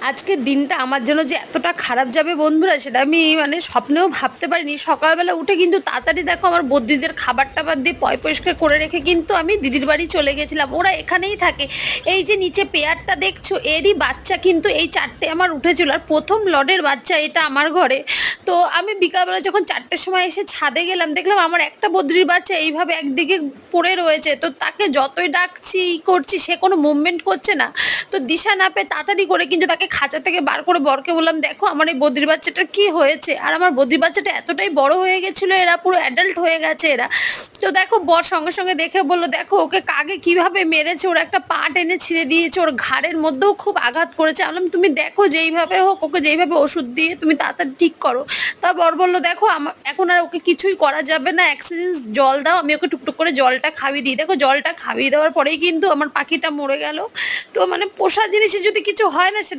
আজকের দিনটা আমার জন্য যে এতটা খারাপ যাবে বন্ধুরা, সেটা আমি মানে স্বপ্নেও ভাবতে পারিনি। সকালবেলা উঠে কিন্তু তাড়াতাড়ি দেখো আমার বদ্যিদের খাবার টাবার দিয়ে পরিষ্কার করে রেখে কিন্তু আমি দিদির বাড়ি চলে গেছিলাম। ওরা এখানেই থাকে। এই যে নিচে পেয়ারটা দেখছো, এরই বাচ্চা কিন্তু এই 4টে আমার উঠেছিল, আর প্রথম লটের বাচ্চা এটা আমার ঘরে। তো আমি বিকালবেলা যখন 4টের সময় এসে ছাদে গেলাম, দেখলাম আমার একটা বদ্রির বাচ্চা এইভাবে একদিকে পড়ে রয়েছে। তো তাকে যতই ডাকছি করছি, সে কোনো মুভমেন্ট করছে না। তো দিশা না পেয়ে তাড়াতাড়ি করে কিন্তু তাকে খাঁচা থেকে বার করে বরকে বললাম, দেখো আমার এই বদ্রির বাচ্চাটার কি হয়েছে। আর আমার বদ্রির বাচ্চাটা এতটাই বড় হয়ে গেছিলো, এরা পুরো অ্যাডাল্ট হয়ে গেছে এরা। তো দেখো বর সঙ্গে সঙ্গে দেখে বললো, দেখো ওকে কাকে কিভাবে মেরেছে, ওর একটা পা টেনে ছিঁড়ে দিয়েছে, ওর ঘাড়ের মধ্যেও খুব আঘাত করেছে। আমি বললাম, তুমি দেখো যেইভাবে হোক ওকে যেইভাবে ওষুধ দিয়ে তুমি তাড়াতাড়ি ঠিক করো। তা বর বললো, দেখো আমার এখন আর ওকে কিছুই করা যাবে না, অক্সিজেন জল দাও। আমি ওকে টুকটুক করে জলটা খাইয়ে দিই। দেখো জলটা খাইয়ে দেওয়ার পরেই কিন্তু আমার পাখিটা মরে গেল। তো মানে পোষা জিনিসে যদি কিছু হয় না, সেটা